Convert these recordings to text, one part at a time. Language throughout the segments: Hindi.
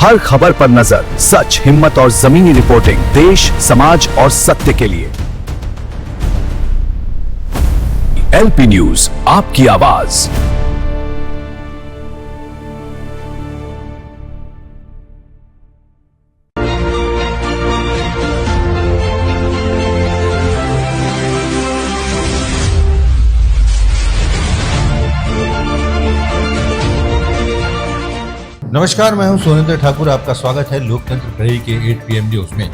हर खबर पर नजर, सच, हिम्मत और जमीनी रिपोर्टिंग, देश, समाज और सत्य के लिए। एलपी न्यूज, आपकी आवाज। नमस्कार, मैं हूं सोनेंद्र ठाकुर। आपका स्वागत है लोकतंत्र प्रहरी के 8 PM न्यूज में,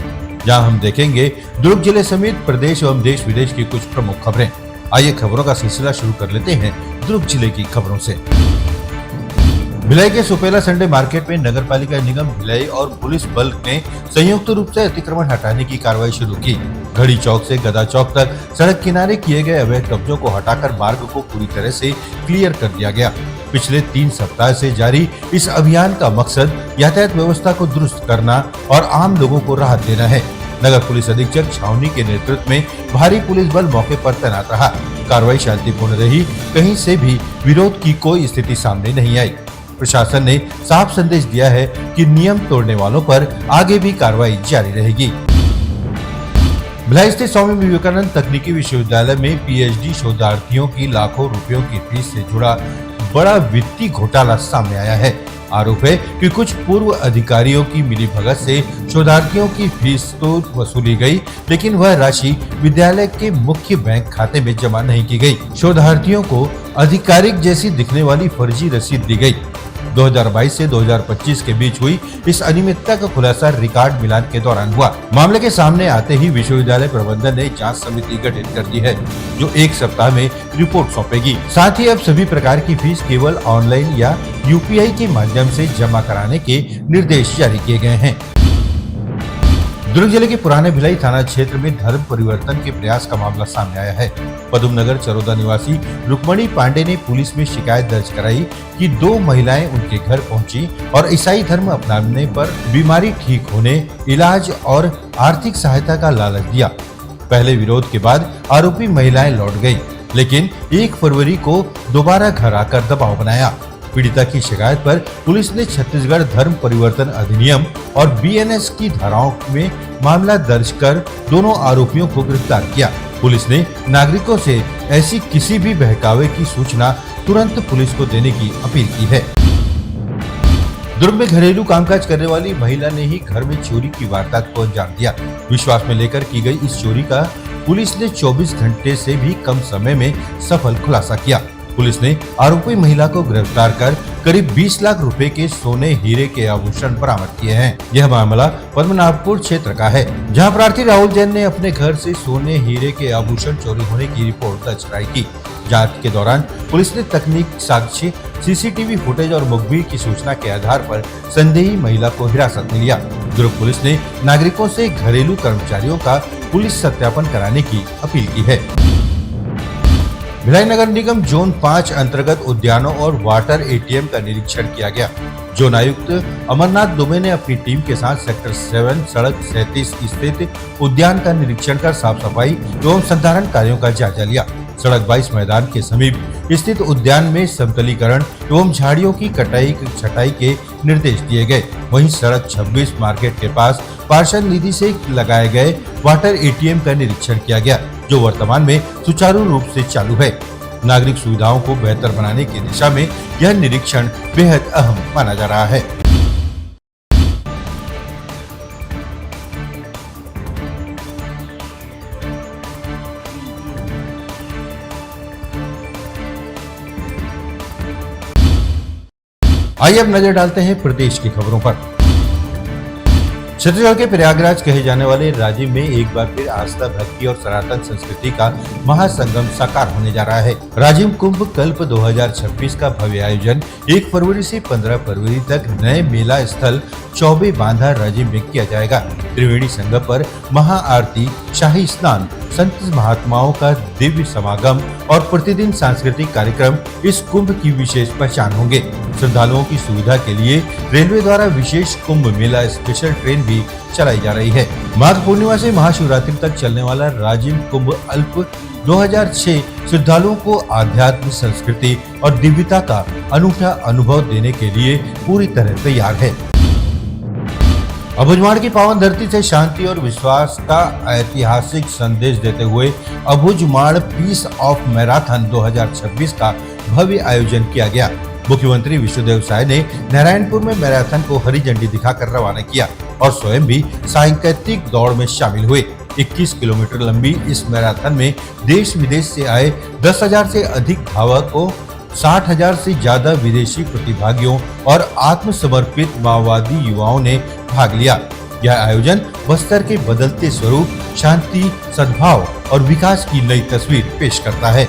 जहां हम देखेंगे दुर्ग जिले समेत प्रदेश एवं देश विदेश की कुछ प्रमुख खबरें। आइए खबरों का सिलसिला शुरू कर लेते हैं दुर्ग जिले की खबरों से। भिलाई के सुपेला संडे मार्केट में नगर पालिका निगम भिलाई और पुलिस बल ने संयुक्त रूप से अतिक्रमण हटाने की कार्रवाई शुरू की। घड़ी चौक से गदा चौक तक सड़क किनारे किए गए अवैध कब्जों को हटाकर मार्ग को पूरी तरह से क्लियर कर दिया गया। पिछले 3 सप्ताह से जारी इस अभियान का मकसद यातायात व्यवस्था को दुरुस्त करना और आम लोगों को राहत देना है। नगर पुलिस अधीक्षक छावनी के नेतृत्व में भारी पुलिस बल मौके पर तैनात रहा। कार्रवाई शांतिपूर्ण रही, कहीं से भी विरोध की कोई स्थिति सामने नहीं आई। प्रशासन ने साफ संदेश दिया है कि नियम तोड़ने वालों पर आगे भी कार्रवाई जारी रहेगी। भिलाई स्थित स्वामी विवेकानंद तकनीकी विश्वविद्यालय में PhD शोधार्थियों की लाखों रुपयों की फीस से जुड़ा बड़ा वित्तीय घोटाला सामने आया है। आरोप है कि कुछ पूर्व अधिकारियों की मिलीभगत से शोधार्थियों की फीस तो वसूली गई, लेकिन वह राशि विद्यालय के मुख्य बैंक खाते में जमा नहीं की गई। शोधार्थियों को आधिकारिक जैसी दिखने वाली फर्जी रसीद दी गई। 2022 से 2025 के बीच हुई इस अनियमितता का खुलासा रिकॉर्ड मिलान के दौरान हुआ। मामले के सामने आते ही विश्वविद्यालय प्रबंधन ने जांच समिति गठित कर दी है, जो 1 सप्ताह में रिपोर्ट सौंपेगी। साथ ही अब सभी प्रकार की फीस केवल ऑनलाइन या UPI के माध्यम से जमा कराने के निर्देश जारी किए गए हैं। दुर्ग जिले के पुराने भिलाई थाना क्षेत्र में धर्म परिवर्तन के प्रयास का मामला सामने आया है। पदम नगर चरोदा निवासी रुक्मणी पांडे ने पुलिस में शिकायत दर्ज कराई कि 2 महिलाएं उनके घर पहुंची और ईसाई धर्म अपनाने पर बीमारी ठीक होने, इलाज और आर्थिक सहायता का लालच दिया। पहले विरोध के बाद आरोपी महिलाएं लौट गयी, लेकिन 1 फरवरी को दोबारा घर आकर दबाव बनाया। पीड़िता की शिकायत पर पुलिस ने छत्तीसगढ़ धर्म परिवर्तन अधिनियम और BNS की धाराओं में मामला दर्ज कर दोनों आरोपियों को गिरफ्तार किया। पुलिस ने नागरिकों से ऐसी किसी भी बहकावे की सूचना तुरंत पुलिस को देने की अपील की है। दुर्ग में घरेलू कामकाज करने वाली महिला ने ही घर में चोरी की वारदात को अंजाम दिया। विश्वास में लेकर की गई इस चोरी का पुलिस ने 24 घंटे से भी कम समय में सफल खुलासा किया। पुलिस ने आरोपी महिला को गिरफ्तार कर करीब 20 लाख रुपए के सोने हीरे के आभूषण बरामद किए हैं। यह मामला पद्मनाभपुर क्षेत्र का है, जहां प्रार्थी राहुल जैन ने अपने घर से सोने हीरे के आभूषण चोरी होने की रिपोर्ट दर्ज कराई की। जांच के दौरान पुलिस ने तकनीक, साक्ष्य, CCTV फुटेज और मुखबिर की सूचना के आधार पर संदेही महिला को हिरासत में लिया। दुर्ग पुलिस ने नागरिकों से घरेलू कर्मचारियों का पुलिस सत्यापन कराने की अपील की है। भिलाई नगर निगम जोन 5 अंतर्गत उद्यानों और वाटर ATM का निरीक्षण किया गया। जोन आयुक्त अमरनाथ दुबे ने अपनी टीम के साथ सेक्टर 7 सड़क 37 स्थित उद्यान का निरीक्षण कर साफ सफाई एवं संधारण कार्यों का जायजा लिया। सड़क 22 मैदान के समीप स्थित उद्यान में समतलीकरण एवं झाड़ियों की कटाई छटाई के निर्देश दिए गए। वहीं सड़क 26 मार्केट के पास पार्षद निधि से लगाए गए वाटर ATM का निरीक्षण किया गया, जो वर्तमान में सुचारू रूप से चालू है। नागरिक सुविधाओं को बेहतर बनाने की दिशा में यह निरीक्षण बेहद अहम माना जा रहा है। आइए अब नजर डालते हैं प्रदेश की खबरों पर। छत्तीसगढ़ के प्रयागराज कहे जाने वाले राजिम में एक बार फिर आस्था, भक्ति और सनातन संस्कृति का महासंगम साकार होने जा रहा है। राजिम कुंभ कल्प 2026 का भव्य आयोजन 1 फरवरी से 15 फरवरी तक नए मेला स्थल चौबे बांधा राजिम में किया जाएगा। त्रिवेणी संगम पर महाआरती, शाही स्नान, संत महात्माओं का दिव्य समागम और प्रतिदिन सांस्कृतिक कार्यक्रम इस कुंभ की विशेष पहचान होंगे। श्रद्धालुओं की सुविधा के लिए रेलवे द्वारा विशेष कुंभ मेला स्पेशल ट्रेन भी चलाई जा रही है। माघ पूर्णिमा से महाशिवरात्रि तक चलने वाला राजिम कुंभ अल्प 2006 श्रद्धालुओं को आध्यात्म, संस्कृति और दिव्यता का अनूठा अनुभव देने के लिए पूरी तरह तैयार है। अबुझमाड़ की पावन धरती से शांति और विश्वास का ऐतिहासिक संदेश देते हुए अबुझमाड़ पीस ऑफ मैराथन 2026 का भव्य आयोजन किया गया। मुख्यमंत्री विष्णुदेव साय ने नारायणपुर में मैराथन को हरी झंडी दिखाकर रवाना किया और स्वयं भी सांकेतिक दौड़ में शामिल हुए। 21 किलोमीटर लंबी इस मैराथन में देश विदेश से आए 10,000 से अधिक धावकों, 60,000 से ज्यादा विदेशी प्रतिभागियों और आत्मसमर्पित माओवादी युवाओं ने भाग लिया। यह आयोजन बस्तर के बदलते स्वरूप, शांति, सद्भाव और विकास की नई तस्वीर पेश करता है।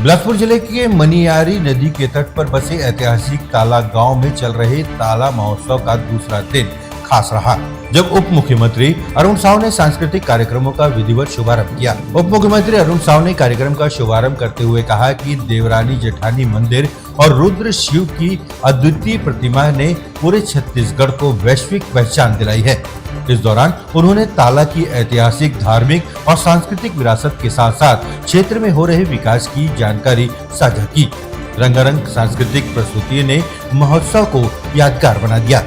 बिलासपुर जिले के मनियारी नदी के तट पर बसे ऐतिहासिक ताला गांव में चल रहे ताला महोत्सव का दूसरा दिन खास रहा, जब उप मुख्यमंत्री अरुण साव ने सांस्कृतिक कार्यक्रमों का विधिवत शुभारंभ किया। उप मुख्यमंत्री अरुण साव ने कार्यक्रम का शुभारंभ करते हुए कहा कि देवरानी जेठानी मंदिर और रुद्र शिव की अद्वितीय प्रतिमा ने पूरे छत्तीसगढ़ को वैश्विक पहचान दिलाई है। इस दौरान उन्होंने ताला की ऐतिहासिक, धार्मिक और सांस्कृतिक विरासत के साथ साथ क्षेत्र में हो रहे विकास की जानकारी साझा की। रंगारंग सांस्कृतिक प्रस्तुतियों ने महोत्सव को यादगार बना दिया।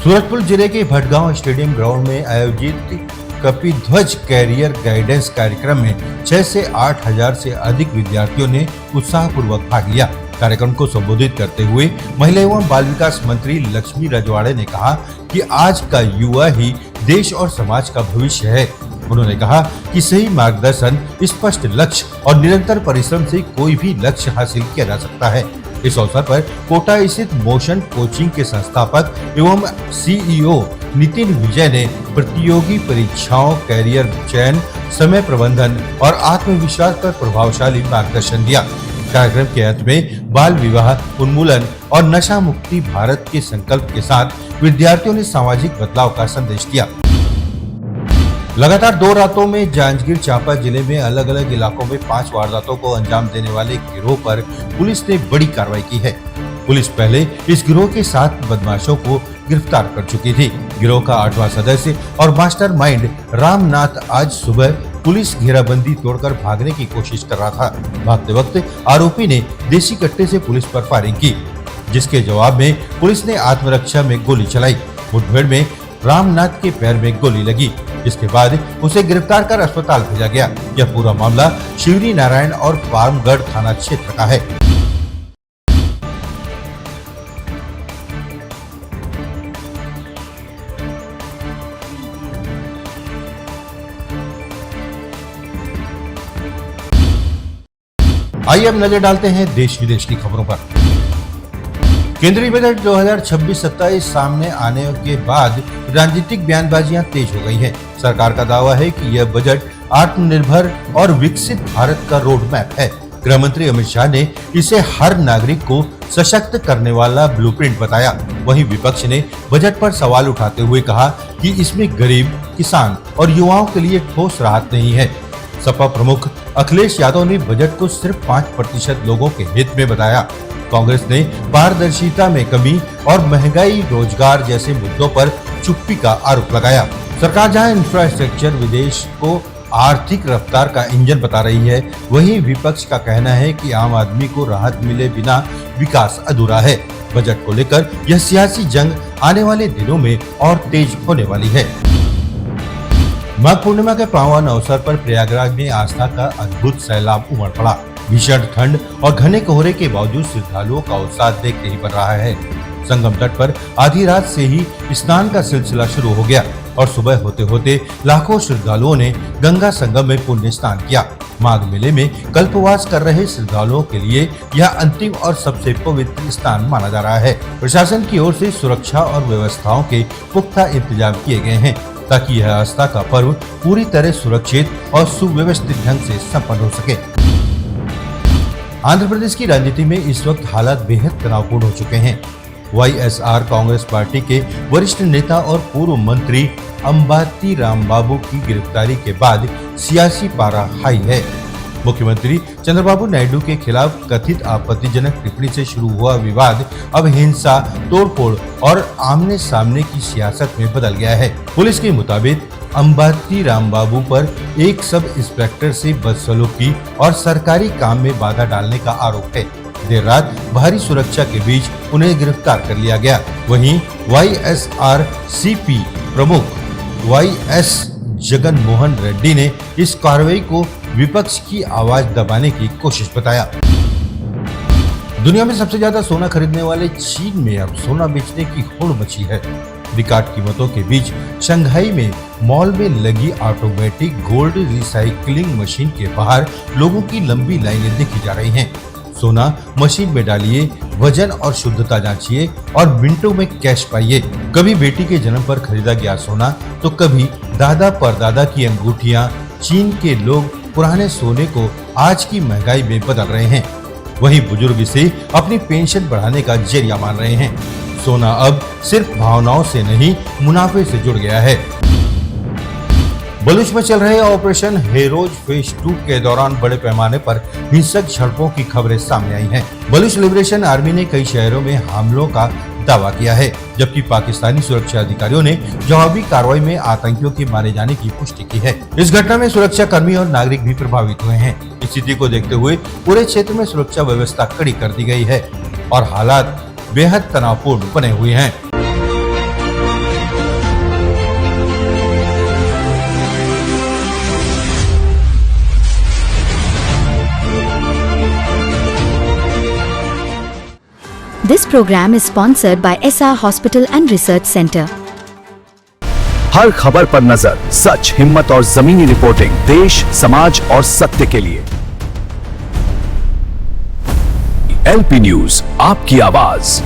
सूरजपुर जिले के भटगांव स्टेडियम ग्राउंड में आयोजित कपिध्वज कैरियर गाइडेंस कार्यक्रम में 6 से 8,000 से अधिक विद्यार्थियों ने उत्साहपूर्वक भाग लिया। कार्यक्रम को संबोधित करते हुए महिला एवं बाल विकास मंत्री लक्ष्मी रजवाड़े ने कहा कि आज का युवा ही देश और समाज का भविष्य है। उन्होंने कहा कि सही मार्गदर्शन, स्पष्ट लक्ष्य और निरंतर परिश्रम से कोई भी लक्ष्य हासिल किया जा सकता है। इस अवसर पर कोटा स्थित मोशन कोचिंग के संस्थापक एवं सीईओ नितिन विजय ने प्रतियोगी परीक्षाओं, कैरियर चयन, समय प्रबंधन और आत्मविश्वास पर प्रभावशाली मार्गदर्शन दिया। कार्यक्रम के अंत में बाल विवाह उन्मूलन और नशा मुक्ति भारत के संकल्प के साथ विद्यार्थियों ने सामाजिक बदलाव का संदेश दिया। लगातार 2 रातों में जांजगीर चांपा जिले में अलग अलग इलाकों में 5 वारदातों को अंजाम देने वाले गिरोह पर पुलिस ने बड़ी कार्रवाई की है। पुलिस पहले इस गिरोह के 7 बदमाशों को गिरफ्तार कर चुकी थी। गिरोह का 8वां सदस्य और मास्टरमाइंड रामनाथ आज सुबह पुलिस घेराबंदी तोड़कर भागने की कोशिश कर रहा था। भागते वक्त आरोपी ने देसी कट्टे से पुलिस पर फायरिंग की, जिसके जवाब में पुलिस ने आत्मरक्षा में गोली चलाई। मुठभेड़ में रामनाथ के पैर में गोली लगी, जिसके बाद उसे गिरफ्तार कर अस्पताल भेजा गया। यह पूरा मामला शिवरी नारायण और पामगढ़ थाना क्षेत्र का है। आइए अब नजर डालते हैं देश विदेश की खबरों पर। केंद्रीय बजट 2026-27 सामने आने के बाद राजनीतिक बयानबाजियां तेज हो गई हैं। सरकार का दावा है कि यह बजट आत्मनिर्भर और विकसित भारत का रोड मैप है। गृह मंत्री अमित शाह ने इसे हर नागरिक को सशक्त करने वाला ब्लूप्रिंट बताया। वहीं विपक्ष ने बजट पर सवाल उठाते हुए कहा कि इसमें गरीब, किसान और युवाओं के लिए ठोस राहत नहीं है। सपा प्रमुख अखिलेश यादव ने बजट को सिर्फ 5% लोगों के हित में बताया। कांग्रेस ने पारदर्शिता में कमी और महंगाई, रोजगार जैसे मुद्दों पर चुप्पी का आरोप लगाया। सरकार जहां इंफ्रास्ट्रक्चर विदेश को आर्थिक रफ्तार का इंजन बता रही है, वहीं विपक्ष का कहना है कि आम आदमी को राहत मिले बिना विकास अधूरा है। बजट को लेकर यह सियासी जंग आने वाले दिनों में और तेज होने वाली है। माघ पूर्णिमा के पावन अवसर पर प्रयागराज में आस्था का अद्भुत सैलाब उमड़ पड़ा। भीषण ठंड और घने कोहरे के बावजूद श्रद्धालुओं का उत्साह देखते ही बन रहा है। संगम तट पर आधी रात से ही स्नान का सिलसिला शुरू हो गया और सुबह होते होते लाखों श्रद्धालुओं ने गंगा संगम में पुण्य स्नान किया। माघ मेले में कल्पवास कर रहे श्रद्धालुओं के लिए यह अंतिम और सबसे पवित्र स्नान माना जा रहा है। प्रशासन की ओर से सुरक्षा और व्यवस्थाओं के पुख्ता इंतजाम किए गए हैं ताकि यह आस्था का पर्व पूरी तरह सुरक्षित और सुव्यवस्थित ढंग से संपन्न हो सके। आंध्र प्रदेश की राजनीति में इस वक्त हालात बेहद तनावपूर्ण हो चुके हैं। वाईएसआर कांग्रेस पार्टी के वरिष्ठ नेता और पूर्व मंत्री अंबाती रामबाबू की गिरफ्तारी के बाद सियासी पारा हाई है। मुख्यमंत्री चंद्रबाबू नायडू के खिलाफ कथित आपत्तिजनक टिप्पणी से शुरू हुआ विवाद अब हिंसा, तोड़फोड़ और आमने सामने की सियासत में बदल गया है। पुलिस के मुताबिक अंबाती रामबाबू पर एक सब इंस्पेक्टर से बदसलूकी और सरकारी काम में बाधा डालने का आरोप है। देर रात भारी सुरक्षा के बीच उन्हें गिरफ्तार कर लिया गया। वहीं YSRCP प्रमुख YS जगन मोहन रेड्डी ने इस कार्रवाई को विपक्ष की आवाज दबाने की कोशिश बताया। दुनिया में सबसे ज्यादा सोना खरीदने वाले चीन में अब सोना बेचने की होड़ मची है। रिकॉर्ड कीमतों के बीच शंघाई में मॉल में लगी ऑटोमेटिक गोल्ड रिसाइकलिंग मशीन के बाहर लोगों की लंबी लाइनें देखी जा रही हैं। सोना मशीन में डालिए, वजन और शुद्धता जांचिए और मिनटों में कैश पाइए। कभी बेटी के जन्म पर खरीदा गया सोना तो कभी दादा परदादा की अंगूठियां। चीन के लोग पुराने सोने को आज की महंगाई में बदल रहे हैं। वहीं बुजुर्ग इसे अपनी पेंशन बढ़ाने का जरिया मान रहे हैं। सोना अब सिर्फ भावनाओं से नहीं, मुनाफे से जुड़ गया है। बलूच में चल रहे ऑपरेशन हेरोज फेज 2 के दौरान बड़े पैमाने पर हिंसक झड़पों की खबरें सामने आई हैं। बलूच लिबरेशन आर्मी ने कई शहरों में हमलों का दावा किया है, जबकि पाकिस्तानी सुरक्षा अधिकारियों ने जवाबी कार्रवाई में आतंकियों के मारे जाने की पुष्टि की है। इस घटना में सुरक्षा कर्मी और नागरिक भी प्रभावित हुए हैं। स्थिति को देखते हुए पूरे क्षेत्र में सुरक्षा व्यवस्था कड़ी कर दी गई है और हालात बेहद तनावपूर्ण बने हुए हैं। This program is sponsored by SR Hospital and Research Center. हर खबर पर नजर, सच, हिम्मत और जमीनी रिपोर्टिंग देश, समाज और सत्य के लिए। LP न्यूज, आपकी आवाज।